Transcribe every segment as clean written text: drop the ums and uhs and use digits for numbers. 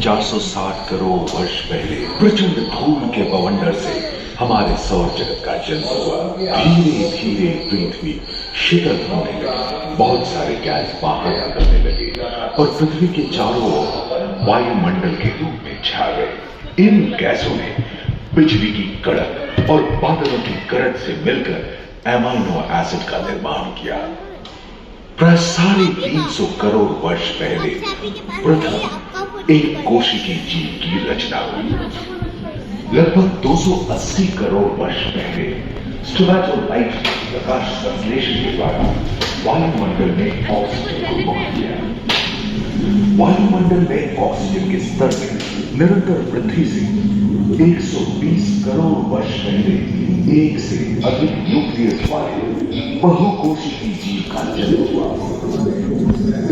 460 करोड़ वर्ष पहले प्रचंड धूल के बवंडर से हमारे सौर जगत का जन्म हुआ। धीरे धीरे पृथ्वी शीतल होने लगी, बहुत सारे गैस बाहर निकलने लगे और पृथ्वी के चारों ओर वायुमंडल के रूप में छा गए। इन गैसों ने बिजली की कड़क और बादलों की गरज से मिलकर एमाइनो एसिड का निर्माण किया। प्राय 350 करोड़ वर्ष पहले प्रथम एक कोशिकीय जीव की रचना हुई। लगभग 280 करोड़ वर्ष पहले स्टोमेटोलाइट प्रकाश संश्लेषण के द्वारा वायुमंडल में ऑक्सीजन को मुक्त किया। वायुमंडल में ऑक्सीजन के स्तर में निरंतर वृद्धि से 120 करोड़ वर्ष पहले एक से अधिक न्यूक्लियस वाले बहुकोशिकीय जीव का जन्म हुआ।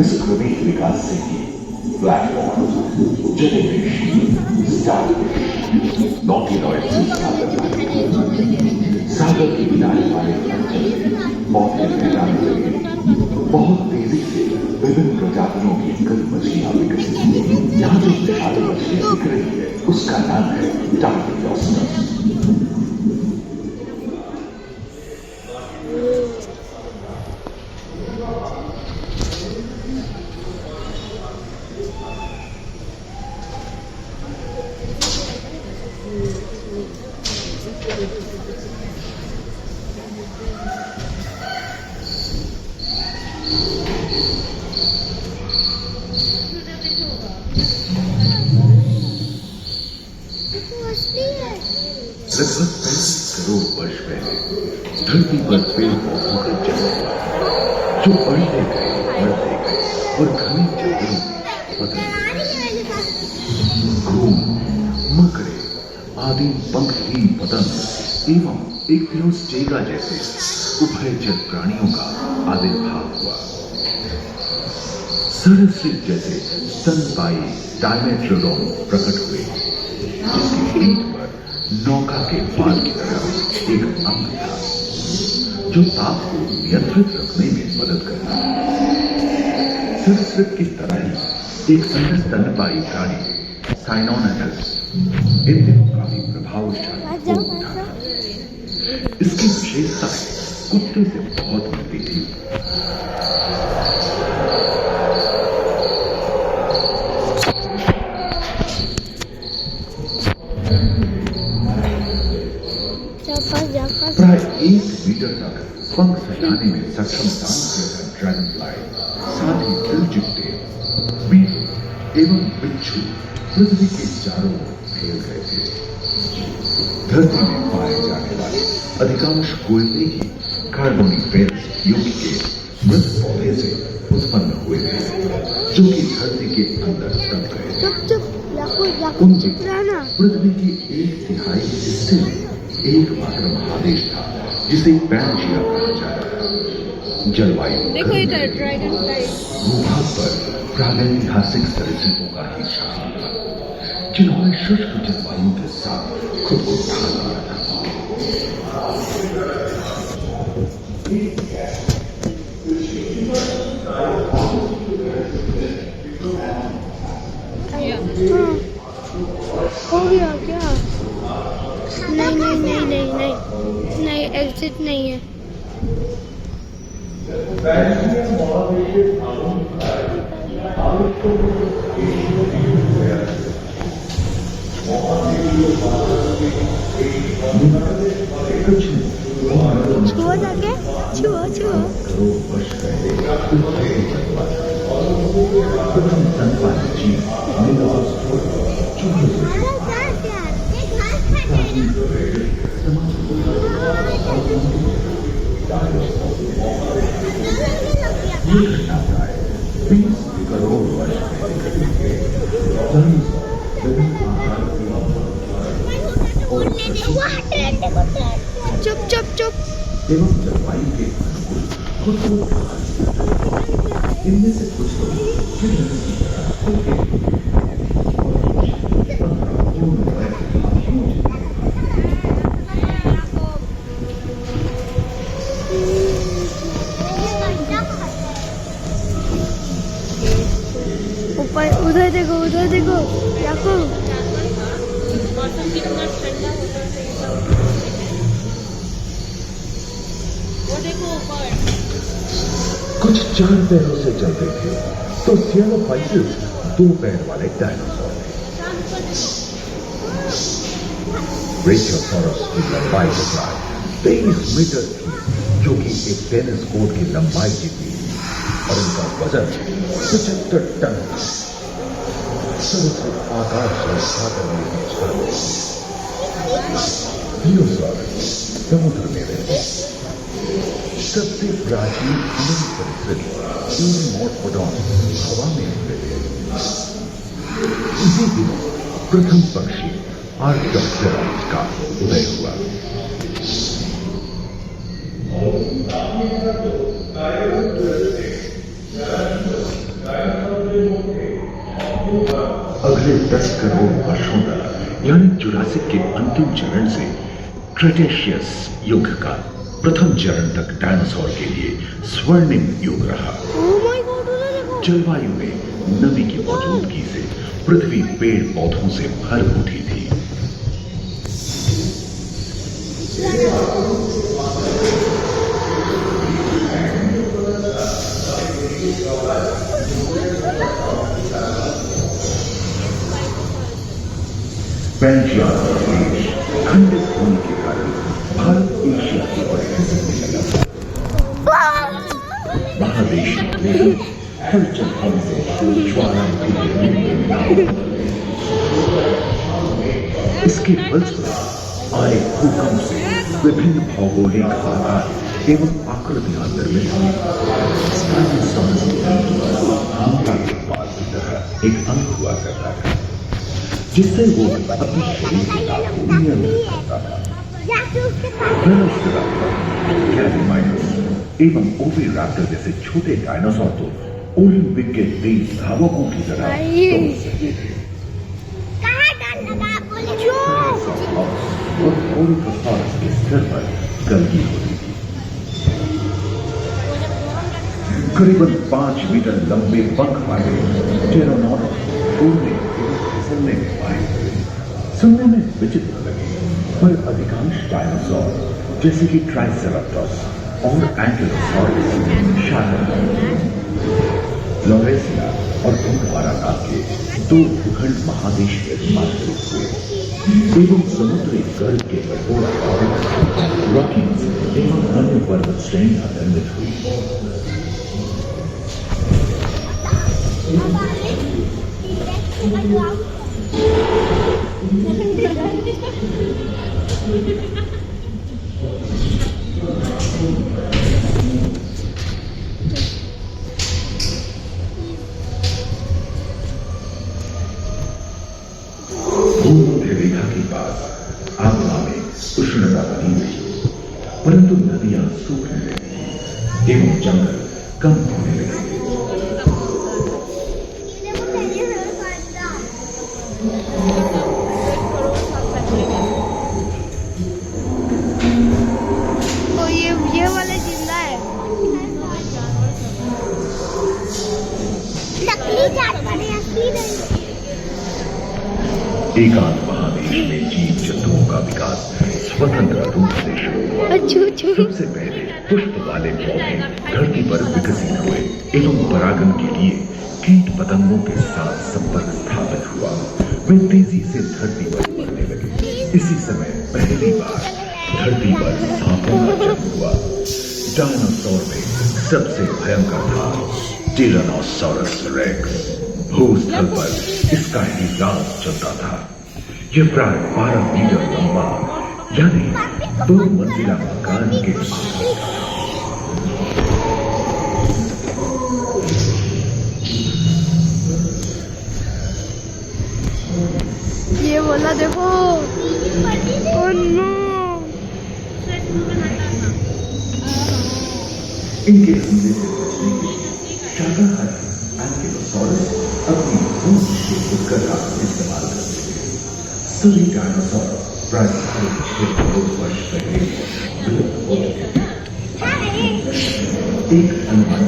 इस क्रमिक विकास से ही प्लेटफॉर्म, जेलीफिश, स्टारफिश, नॉटिलॉइड सागर के किनारे वाले अंचल पौधे फैलाने लगे। बहुत तेजी से विभिन्न प्रजातियों की कई मछलियां विकसित हुई। यहाँ जो विशाल मछली दिख रही है उसका नाम है डार्वियोस्टस। लगभग 35 करोड़ वर्ष पहले धरती पर पेड़ पौधों का जन्म हुआ, जो बढ़ते गए और घने जंगलों में बदल गए। घूम, मकड़े आदि पंखहीन पतंग एवं एक पियोस्टेगा जैसे उभयचर प्राणियों का आविर्भाव हुआ। सरीसृप जैसे स्तनपायी डायमेट्रोडॉन प्रकट हुए, जिसकी पीठ पर नौका के पाल की तरह एक अंग था, जो ताप को नियंत्रित रखने में मदद करता है। सरीसृप की तरह ही एक अन्य स्तनपायी प्राणी साइनोनेटस इन दिनों काफी प्रभावशाली हो उठा था। इसकी विशेषता कुत्ते से बहुत मिलती थी। प्राय 1 मीटर तक पंख फैलाने में सक्षम ड्रैगन फ्लाई, साथ ही दिलचुट्टे, बीटल एवं बिच्छू पृथ्वी के चारों ओर फैल गए थे। धरती में पाए जाने वाले अधिकांश कोयले ही कार्बोनिफेरस युग के मृत पौधे से उत्पन्न हुए थे, जो कि धरती के अंदर दब गए थे। उनमें पृथ्वी की 1/3 हिस्से में एकमात्र महादेश था, जिसे पैंजिया कहा जाता था। जलवायु भूभाग पर प्रागैतिहासिक सरीसृपों का ही शासन था, जिन्होंने शुष्क जलवायु के साथ खुद को ढाल दिया था। हो गया क्या? नहीं, एग्जिट नहीं है। छुओ जाके, छुओ। चुप। एवं जलवायु के अनुकूल खुद को इनमें से कुछ उधर देखो याकूब। मौसम कितना ठंडा होता है। वो देखो ऊपर। कुछ 4 पैरों से चलते थे तो सियालोफाइसिस 2 पैर वाले डायनासोर थे। ब्रेचियोसॉरस की लंबाई प्राय 23 मीटर थी, जो कि एक टेनिस कोर्ट की लंबाई जितनी थी, और उनका वजन 75 टन था। सबसे आकाश में छाकर प्लियोसॉरस समुद्र में रहते। सबसे प्राचीन अम्लीय परिस्थिति यूरिमोर्फोडॉन हवा में रहते थे। इसी दिनों प्रथम पक्षी आर्क्टोप्टेरॉन्स का उदय हुआ। अगले 10 करोड़ वर्षों तक यानी जुरासिक के अंतिम चरण से क्रेटेशियस युग का प्रथम चरण तक डायनासोर के लिए स्वर्णिम युग रहा। जलवायु में नमी की मौजूदगी से पृथ्वी पेड़ पौधों से भर उठी थी। पैंजियान देश खंडित होने के कारण भारत एशिया की परिस्थिति में लगा। महादेश में हलचल होने से ज्वालामुखी इसके फलस्वरूप आए भूकंप से विभिन्न भौगोलिक आकार एवं आकृतियां निर्मित हुई। स्पाइनोसॉरस के हामला के पास की तरह एक अंग हुआ करता था, जिससे वो अपने शरीर के ताप को नियंत्रित करता था। कैरिमाइनस एवं ओविराप्टर जैसे छोटे डायनासोर तो ओलंपिक के तेज धावकों की तरह दौड़ सकते थे। और ओलिथोसॉरस के सिर पर गलगी होती थी। करीबन 5 मीटर लंबे पंख वाले टेरोनोडॉन उड़ने एवं फिसलने में माहिर थे। सुनने में विचित्र लगे, पर अधिकांश डायनासोर जैसे कि ट्राइसेराटोप्स और एंकिलोसॉरस शाकाहारी थे। लॉरेसिया और गोंडवाना नाम के 2 भूखंड महादेश में रूपांतरित हुए एवं समुद्री गर्भ के कठोर रॉकीज एवं अन्य पर्वत श्रेणियां निर्मित हुई। भूमध्य रेखा के पास आबहवा में उष्णता बनी रही, परंतु नदियां सूखने लगी एवं जंगल कम होने लगे। तो ये वाला जिंदा है। नकली जानवर है, असली नहीं। एकांत महादेश में जीव जंतुओं का विकास स्वतंत्र रूप से शुरू हुआ। सबसे पहले पुष्प वाले पौधे धरती पर विकसित हुए एवं परागन के लिए कीट पतंगों के साथ संपर्क स्थापित हुआ। वे तेजी से धरती पर बढ़ने लगे। इसी समय पहली बार धरती पर सांपों का जन्म हुआ। डायनासोर में सबसे भयंकर था टिरानोसॉरस रेक्स। भूस्थल पर इसका ही राज चलता था। यह प्राय 12 मीटर लंबा यानी 2 मंजिला मकान के ये बोला देखो। Oh no. इनके हमले से बचने के लिए शाकाहारी एंकिलोसॉरस अपनी पूंछ के उत्कर का इस्तेमाल करते थे। सभी डायनासोर प्राय 6 करोड़ वर्ष पहले विलुप्त हो चुके थे। एक अनुमान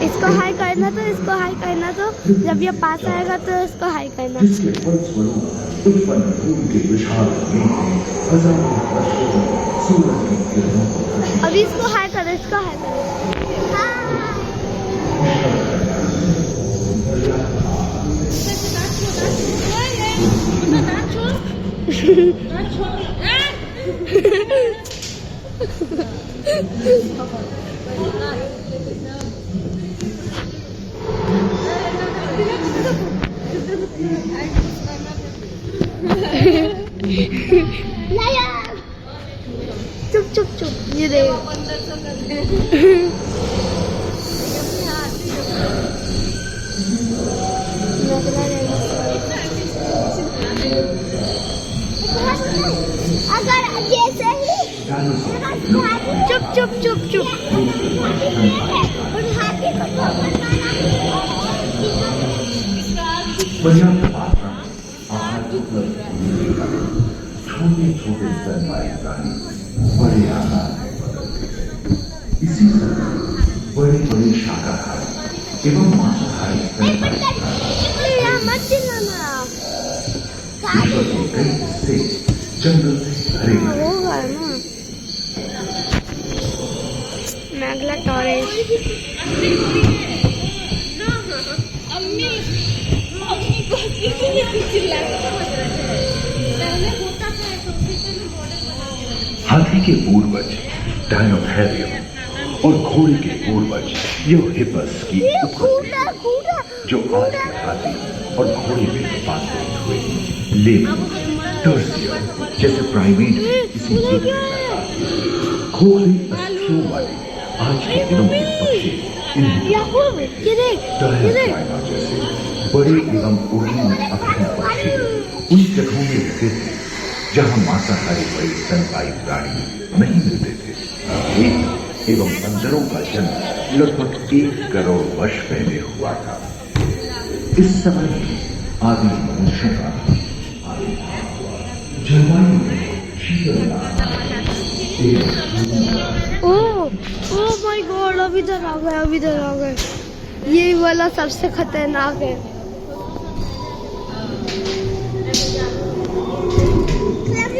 इसको हाई कर करना तो इसको हाई करना, तो जब ये पास आएगा तो इसको हाई करना। जिसके फलस्वरूप उत्पन्न भूमि के विशाल जमीन में हजारों वर्षों में सूरज की किरणों को अभी इसको हाई करो, इसको हाई करो। चुप चुप चुप, ये देख। अगर जैसे ही चुप चुप चुप चुप पर्याप्त मात्रा आहार उपलब्ध होने के कारण छोटे छोटे स्तनपायी प्राणी बड़े आकार में बदलते हैं। इसी तरह बड़े बड़े शाकाहारी एवं मांसाहारी स्तनपायी प्राणी मत चिल्लाना। विश्व के कई हिस्से जंगल से भरे हुए होगा ना मैगला टॉरेस। हाथी के पूर्वज डायनोथेरियम और घोड़े के पूर्वज यूहिपस की उत्पत्ति जो आज के हाथी और घोड़े में रूपांतरित हुए। लेकिन टर्सियम जैसे प्राइमेट इसी युग में पैदा हुए। खोखले अस्थियों वाले आज के दिनों के पक्षी डायनासोर जैसे बड़े एवं उड़ने अक्षम पक्षी उन जगहों में रहते थे जहां मांसाहारी बड़े स्तनपायी प्राणी नहीं मिलते थे। एक एवं बंदरों का जन्म लगभग 1 करोड़ वर्ष पहले हुआ था। इस समय आदि मनुष्यों का जलवायु में शीतलता ओह माय गॉड, अभी इधर आ गए, अभी इधर आ गए। ये वाला सबसे खतरनाक है।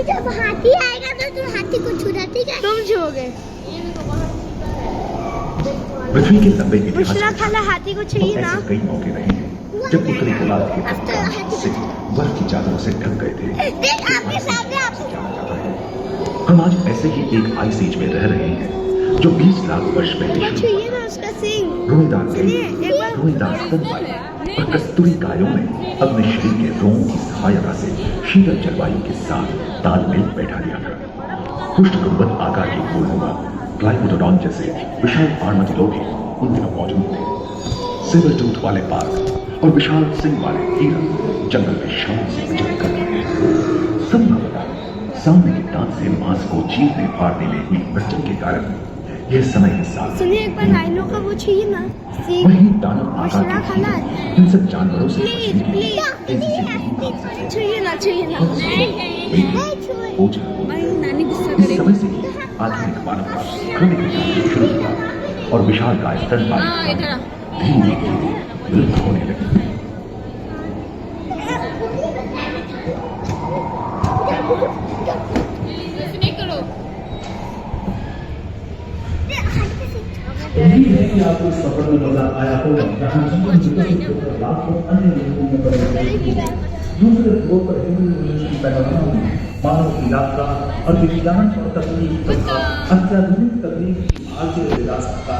जब हाथी आएगा तो तुम हाथी को छूना, ठीक है? तुम छूओगे। पृथ्वी के लंबे इतिहास बुशरा खाला हाथी को छुइए ना। ऐसे कई मौके रहे हैं जब उत्तरी गोलार्ध के अधिकांश से बर्फ की चादरों से ढक गए थे। देख आपके सामने हम आज ऐसे ही एक आइस एज में रह रहे हैं जो 20 लाख वर्ष पहले शुरू छुइए ना उसका सिंग। रोएदार स्तनपायी और कस्तूरी गायों में अपने शरीर के रोमों की सहायता से शीतल जलवायु के साथ तालमेल बैठा दिया था। पुष्ट गुंबद आकार के फूलनुमा ग्लाइकोडोडॉन जैसे विशाल आर्madillo भी उन दिनों मौजूद थे। सिल्वर टूथ वाले बाघ और विशाल सिंग वाले हिरन जंगल में शान से विचरण कर रहे हैं। संभवतः सामने के दांत से मांस को चीरने फाड़ने में हुई मृत्यु के कारण यह समय के साथ सुनिए, एक बार राइनो का वो छुइए ना। वही दानव आकार बुशरा खाला के इन सब जानवरों से प्लीज प्लीज छुइए ना, छुइए ना। नानी गुस्सा इस समय से ही आधुनिक मानवता क्रमिक विकास शुरू हुआ और विशाल काय स्तनपायी धीरे धीरे विलुप्त होने लगी। नहीं करो। उम्मीद है कि आपको इस सफर में मजा आया होगा, जहां जीवन विकसित होकर लाखों अन्य लोगों में बदल दूसरे ध्रुवों पर हिंदू पैगामों में मानव की यात्रा और विज्ञान और तकनीक तथा अत्याधुनिक तकनीक की भारतीय विरासत का